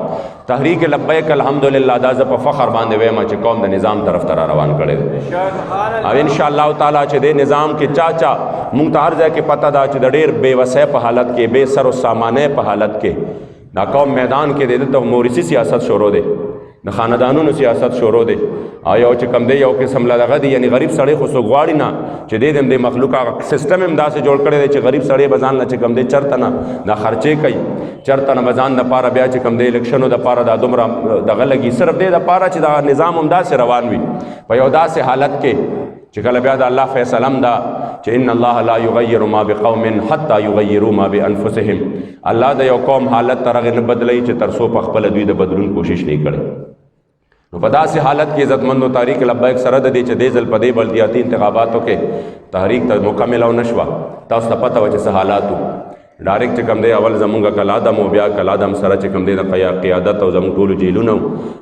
تحریک لبیک الحمدلله دا زه په فخر باندې وایم چې قوم د نظام طرف ته را روان کړی او ان شاء الله تعالی چې د نظام کې چاچا مونږ ته هر ځای کې پته ده چې د ډېر بې وسۍ په حالت کې، بې سر و سامانه په حالت کې دا قوم میدان کې د دلته مورثي سیاست شروع دی، د خاندانونو سیاست شروع دی او یو چې کم دی یو قسم لغه دی، یعنی غریب سړی خو څوک غواړي نه چې د مخلوق هغه سیستم هم داسې جوړ کړی دی چې غریب سړی به ځان نه چې کم دی چرته نه دا خرچې کوي، چرته نه به ځان دپاره بیا چې کم دی الیکشنو دپاره دا دومره دغه لګي، صرف دې دپاره چې دا نظام هم داسې روان وي په یو داسې حالت کې چې کله بیا د الله فیصله هم ده چې ان الله لا یغیر ما بقوم حتی یغیروا ما بانفسهم. الله د یو قوم حالت تر هغې نه بدلوي چې تر څو په خپله دوی د بدلون کوشش نه کړي. نو په داسې حالت کې عزتمندو تحریک لبیک سره د دې چې دې ځل په دې بلدیاتي انتخاباتو کې تحریک ته مکمل او نشوه، تاسو ته پته وه چې څه حالات وو. ډایرکټ چې کوم دی اول زمونږ کلادم او بیا کلادم سره چې کوم دی د قیادت او زمونږ ټولو جیلونه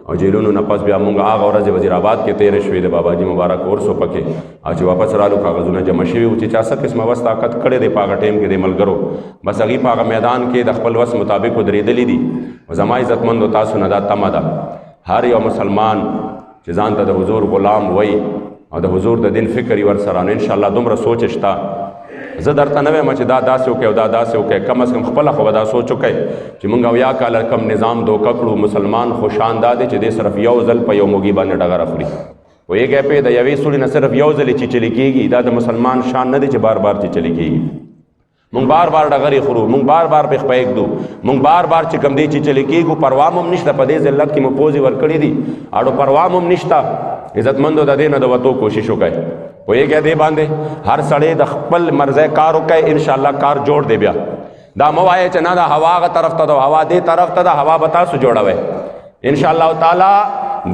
او جیلونو نه پس بیا مونږ هغه ورځ وزیر آباد کې تېرې شوې د باباجي مبارک اورسو پکې او چې واپس رالو کاغذونه جمع شوي وو چې چا څه قسمه وس طاقت کړی دی په هغه ټایم کې د ملګرو، بس هغوی په هغه میدان کې د خپل وس مطابق ودرېدلي دي. زما عزتمندو تاسو نه دا تمه ده هر یو مسلمان چې ځان ته د حضور غلام وی او د حضور د دین فکر یې ورسره نو انشاءالله دومره سوچ شته. زه درته نه وایم چې دا داسې وکړئ او دا داسې وکړئ، کم از کم خپله خو به دا سوچ وکړئ چې موږ اویا کاله کم نظام دوکه کړو. مسلمان خو شان دا دی چې دی صرف یو ځل په یو موږي باندې ډغره خوري، پوهېږئ پې د یوې سولې نه صرف یو ځل یې چیچلي کېږي، دا د مسلمان شان نه دی چې بار بار چیچلي کېږي. مونږ بار بار ډغرې خورو، مونږ بار بار پې خپه ږدو، مونږ بار بار چې کم دی چیچلي کېږو، پروا هم نشته. په دې ذلت کې مو پوزې ورکړي دي اړو پروا هم نشته. عزتمندو د دې نه د وتو کوشش وکړئ، پوهېږئ دې باندې هر سړی د خپل مرضی کار وکړئ، انشاءالله کار جوړ دی. بیا دا مه وایئ چې نه دا هوا هغه طرف ته ده، هوا دې طرف ته ده، هوا به تاسو جوړوئ. انشاءالله تعالی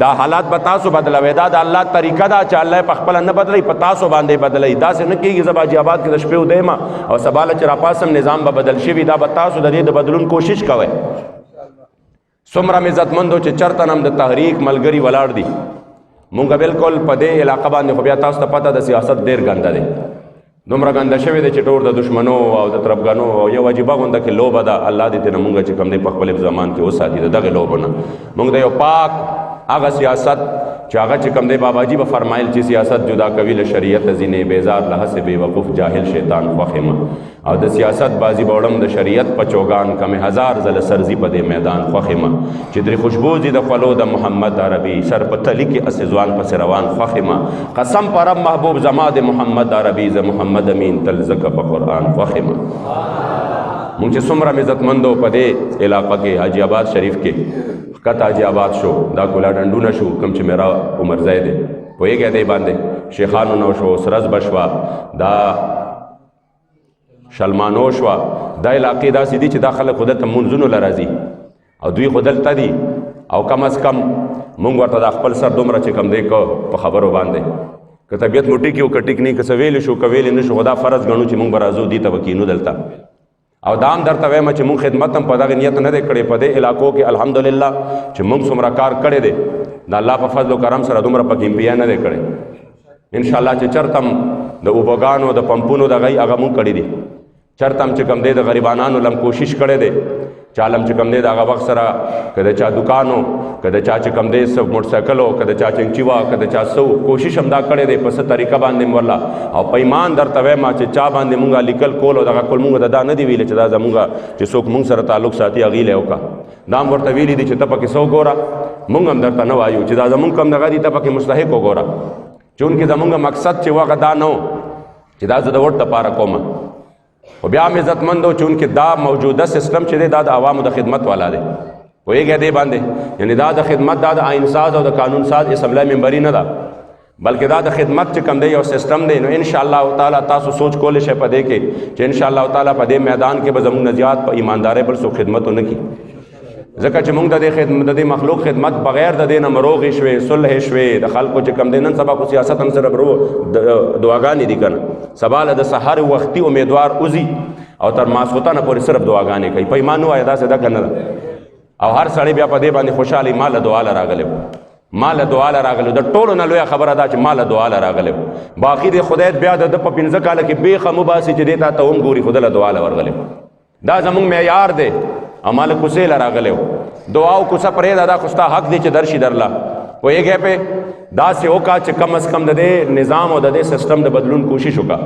دا حالات به تاسو بدلوئ. دا د الله طریقه ده چې الله په خپله نه بدلوي، په تاسو باندې بدلوي. داسې نه کېږي زه به حاجي آباد کې د شپې ودیمه او سبا له چې راپاسم نظام به بدل شوي، دا به تاسو د دې د بدلون کوشش کوئ. څومره مې عزتمندو چې چرته هم د تحریک ملګري ولاړ دي، مونږ بالکل په دې علاقه باندې خو بیا تاسو ته پته د سیاست ډېر ګنده دی، دومره ګنده شوې دی چې ټول د دشمنو او د تربګنو او یو عجیبه غونده کې لوبه ده. الله دې تېنه مونږ چې کوم دی په خپل زمان کې وساتي د دغې لوبو نه. مونږ د یو پاک هغه سیاست چې هغه چې کوم دی باباجي به فرمایل چې سیاست جدا کوي له شریعت ځینې بیزار له هسې بېوقوف جاهل شیطان خوښ یم او د سیاست بازی به وړم د شریعت په چوګان کمې هزار ځله سرزي په دې میدان خوښ یم چې درې خوشبو دي د خولو د محمد عربي سر په تلي کې اسې ځوان پسې روان خوښ یم قسم په رب محبوب زما د محمد عربي زه محمد امین تل زکه په قرآن خوښ یم. مونږ چې څومره عزتمندو په دې علاقه کې حاجي آباد شریف کې کته حاجي آباد شو، دا کولا ډنډونه شو، کوم چې میرا عمرزای دی پوهېږئ دی باندې شیخانو نو شو، سرز بشوه، دا شلمانو شوه، دا علاقې داسې دي چې دا خلک خو دلته منځونو له راځي او دوی خو دلته دي او کم از کم مونږ ورته دا خپل سر دومره چې کم دی که په خبرو باندې که طبیعت مو ټیک او که ټیک نه، که څه ویلی شو که ویلی نه شو، خو دا فرض ګڼو چې مونږ به راځو دي ته به کینو دلته او دا هم درته وایم چې مونږ خدمت هم په دغې نیت نه دی کړی. په دې علاقو کې الحمدلله چې مونږ څومره کار کړی دی د الله په فضل و کرم سره دومره پکې امپیا نه دی کړی. انشاءالله چې چرته هم د اوبهګانو د پمپونو دغه هغه مونږ کړي دي، چرته هم چې کوم دی د غریبانانو لم کوشش کړی دی، چالم چې کوم دی د هغه وخت سره که د چا دکانو که د چا چې کوم دی څه موټرسایکلو که د چا چنچي وه که د چا څه کوشش هم دا کړی دی په څه طریقه باندې ورله او په ایمان درته وایم چې چا باندې مونږ لیکل کول او دغه کول مونږ د دا نه دي ویلي چې دا زمونږ چې څوک مونږ سره تعلق ساتي هغې لی وکړه، دا هم ورته ویلي دي چې ته پکې څه وګوره. مونږ هم درته نه وایو چې دا زمونږ کم دغه دي ته پکې مستحق وګوره، چونکې زمونږ مقصد چې وغه دا نه و چې دا زه د وټ دپاره کومه. خو بیا هم عزتمندو چونکې دا موجوده سیستم چې دی دا د عوامو د خدمت والا دی پوهېږئ دی باندې، یعنی دا د خدمت دا د آئین ساز او د قانون ساز اسمبلی ممبري نه ده بلکې دا د خدمت چې کوم دی یو سیستم دی. نو انشاءالله تعالی تاسو سوچ کولی شئ په دې کې چې انشاءالله تعالی په دې میدان کې به زموږ نه زیات په ایماندارۍ بل څوک خدمت ونه کړي، ځکه چې موږ د دې مخلوق خدمت بغیر د دې نه مروغې شوې صلح شوې د خلکو چې کم دی نن سبا خو سیاست هم صرف دعاګانې دي که نه، سبا له د سحر وختي امیدوار وځي او تر ماسخوتنه پورې صرف دعاګانې کوي. په ایمان ووایه داسې ده که نه ده او هر سړی بیا په دې باندې خوشحالي ما له دعا له راغلی مال دعا راغلو د ټولو نه لویه خبره دا چې مال دعا راغلو باقي د خدای بیا د په 15 کال کې بیخه مباسي چې دیتا ته هم ګوري خدای له دعا ورغلو دا زمونږ معیار دی امال کوسه راغلو دعا او کوسه پرې دا خوستا حق دی چې درشي درلا وایږي په دا سه وکا چې کم از کم د دې نظام او د دې سیستم د بدلون کوشش وکا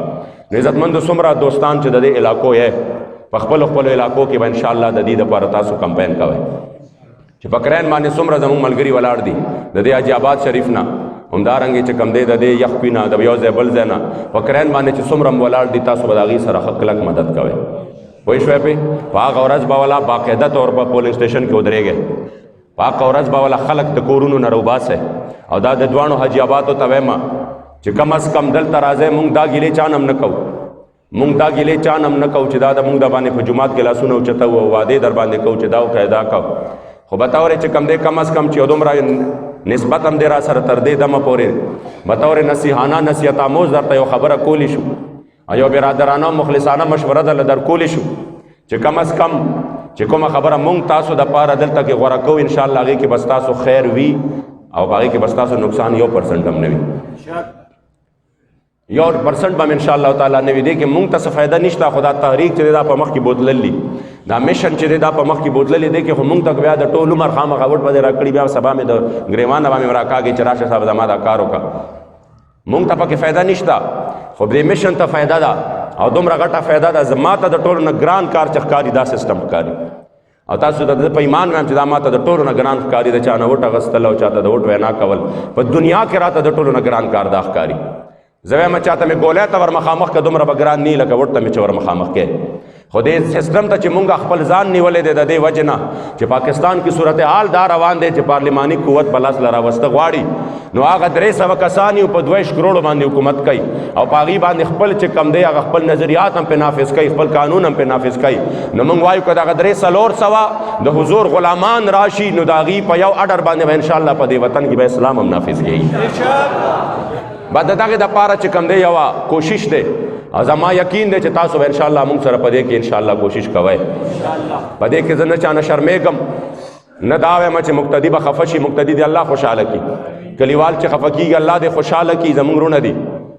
عزتمند سمرا دوستان چې د دې علاقو یې په خپل علاقو کې به ان شاء الله د دې لپاره تاسو کمپاین کوئ چې فکرین باندې سمرا زموږ ملګری ولاړ دي د دې حاجی آباد شریف نه همدارنګه چې کم دی د دې یخ پینا د یو ځای بل ځای نه فکرین باندې چې سمرا ولاړ دي تاسو به داغي سره خلک مدد کوئ وای شوې په هغه ورځ به ولا باقاعده طور په پولینګ سټیشن کې ودرېږي پاک ورځ به ولا خلق د کورونو نه روباسه او دا د دوانو حاجی آبادو ته وایم چې کم از کم دلته راځي مونږ دا ګیلې چانم نه کوو مونږ دا ګیلې چانم نه کوو چې دا د مونږ د باندې په جمعات کې لاسونه اوچته او واده در باندې کوو چې دا او قاعده کوو خو بتاورې چې کم دی کم از کم چې دومره نسبت هم دی را سره تر دې دمه پورې بتاورې نصیحانه نصیحت آموز درته یو خبره کولی شو ایو برادرانه مخلصانه مشوره در کولی شو چې کم از کم چې کومه خبره مونږ تاسو د پاره دلته کې غوړه کوو ان شاء الله هغه کې بس تاسو خیر وي او هغه کې بس تاسو نقصان 1% هم نه وي 1% به ان شاء الله تعالی نه وي دي کې مونږ ته فائدہ نشته خدا تحریک چې دا په مخ کې بوتللی دا میشن چې دا په مخ کې بوتللی دي کې خو مونږ ته بیا د ټولو مر خامخ غوټ باندې راکړي بیا سبا مې د ګریوان باندې راکاږي چې راشه صاحب زما دا کار وکا مونږ ته پکې فائدہ نشته خو دې میشن ته فائدہ ده او دومره غټه فائدہ ده زماته د ټولو نه ګران کار چخکاری دا سیستم ښکاري او تاسو د په ایمان وایم چې دا ماته د ټولو نه ګران ښکاري د چا نه وټ اغستل او چاته د وټ وینا کول په دنیا کې راته د ټولو نه ګران کار دا ښکاري زه وایم چاته مې ګولۍ ته ور مخامخ که دومره به ګران نه لکه وټ ته مې چې ور مخامخ کې خو دې سیستم ته چې مونږ خپل ځان نیولې دی د دې وجې نه چې پاکستان کې صورتحال دا روان دی چې پارلیماني قوت په لاس له راوسته غواړي نو هغه 300 کسان یو په 2 کروڑو باندې حکومت کوي او په هغې باندې خپل چې کم دی هغه خپل نظریات هم پې نافظ کوي خپل قانون هم پې نافظ کوي نو مونږ وایو که دغه 300 د حضور غلامان راشي نو د هغې په یو اډر باندې به انشاءالله په دې وطن کې به اسلام هم نافظ کېږي بعد د دغې دپاره چې کم دی یوه کوشش دی او زما یقین دی چې تاسو به انشاءالله مونږ سره په دې کې انشاءالله کوشش کوئ په دې کې زه نه چا نه شرمېږم نه دا وایم چې مقتدي به خفه شي مقتدي دی الله خوشحاله کړي کلیوال چې خفه کېږي الله دې خوشحاله کړي زمونږ رونه دي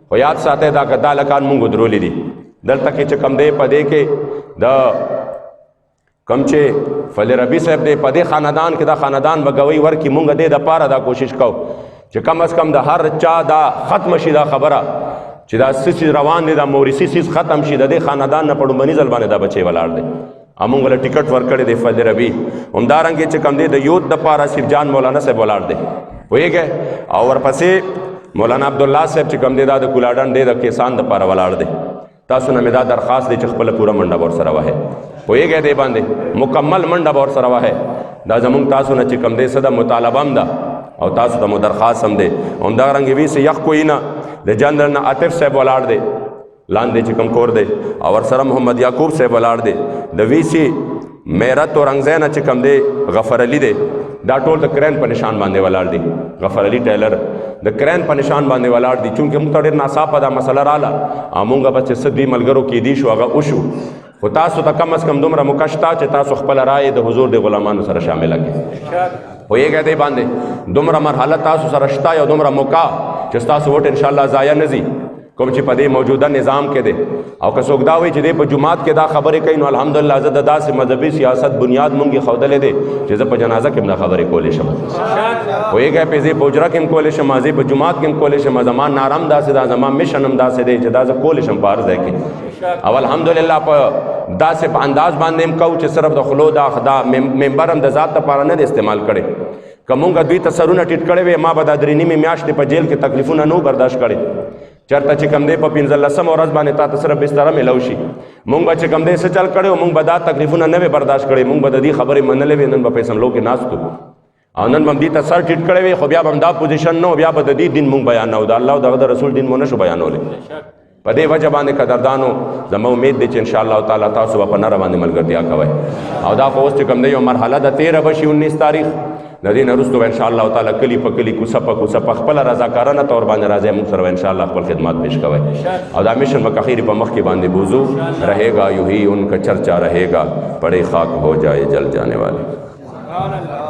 خو یاد ساتئ دا که دا لکان مونږ درولي دي دلته کې چې کم دی په دې کې د کم چې فل ربي صاحب دی په دې خاندان کې دا خاندان به ګوی ورکړي مونږ دې دپاره دا کوشش کوو چې کم از کم د هر چا دا ختم شي دا خبره چې دا سیس روان دي دا مورثي سیس ختم شي د دې خاندان نه په ډومبني ځل باندې دا بچی ولاړ دی امونږ له ټیکټ ورکړی دی فضل ربي همدارنګې چې کم دی د یوت دپاره صرف جان مولانا صاحب ولاړ دی پوهېږئ او ورپسې مولانا عبدالله صاحب چې کم دی دا د کولاډن دی د کیسان دپاره ولاړ دی تاسو نه مې دا درخواست دی چې خپله پوره منډه به ورسره وهئ پوهېږئ دې باندې مکمل منډه به ورسره وهئ دا زمونږ تاسو نه چې کم دی څه د مطالبه هم ده او تاسو ته مو درخواست هم دی همدارنګې وي سه یخ کوی نه د جنرل نه عاطف صاحب ولاړ دی لاندې چې کم کور دی او ورسره محمد یعقوب صاحب ولاړ دی د وی سی میرت اورنګزی نه چې کم دی غفر علی دی دا ټول د کرین په نشان باندې ولاړ دي غفر علی ټیلر د کرین په نشان باندې ولاړ دي چونکې موږ ته ډېر ناڅاپه دا مسله راله موږ به چې څه دوی ملګرو کې دي شو هغه وشو خو تاسو ته کم از کم دومره موقع شته چې تاسو خپله رایې د حضور د غلامانو سره شامله کړئ پوهېږئ دې باندې دومره مرحله تاسو سره شته یو دومره موقع چې ستاسو ووټ انشاءالله ضایع نه ځي کوم چې په دې موجوده نظام کې دی او که څوک دا وایي چې دی په جماعت کې دا خبرې کوي نو الحمدلله زه د داسې مذهبي سیاست بنیاد مونږ یې ښودلی دی چې زه په جنازه کې هم دا خبرې کولی شم پوهېږئ پې زه په حجره کې هم کولی شم زه په جماعت کې هم کولی شم زما ناره هم داسې ده زما مشن هم داسې دی چې دا زه کولی شم په هر ځای کې او الحمدلله په داسې په انداز باندې هم کوو چې صرف د خلو دا ممبر هم د ذات لپاره نه دی استعمال کړی که مونږ دوی ته سرونه ټیټ کړی وی ما به دا 3 نیمې میاشتې په جیل کې تکلیفونه نه برداشت کړی چرته چې کم دی په 15 ورځ باندې تا ته صرف بستره میلو شي مونږ به چې کم دی څه چل کړی مونږ به دا تکلیفونه نه وی برداشت کړی مونږ به د دې خبرې منلې وې نن به په اسمبلو کې ناست او نن به هم دې ته سر ټیټ کړی وی خو بیا به هم دا پوزیشن نه بیا به د دې دین مونږ بیانو د الله او دغه د رسول دین مو نه شو بیانولی په دې وجه باندې قدردانو زما امید دی چې انشاءالله تعالی تاسو به په نره باندې ملګرتیا کوئ او دا خو اوس چې کوم دی یو مرحله د 13 به شي 19 تاریخ د دې نه وروسته به انشاءالله تعالی کلي په کلي کوڅه په کوڅه په خپله رضاکارانه طور باندې راځئ موږ سره به انشاءالله خپل خدمات پیش کوئ او دا میشن به کخیرې په مخ کې باندې بوزو رہے گا یوں ہی ان کا چرچا رہے گا پڑے خاک ہو جائے جل جانے والے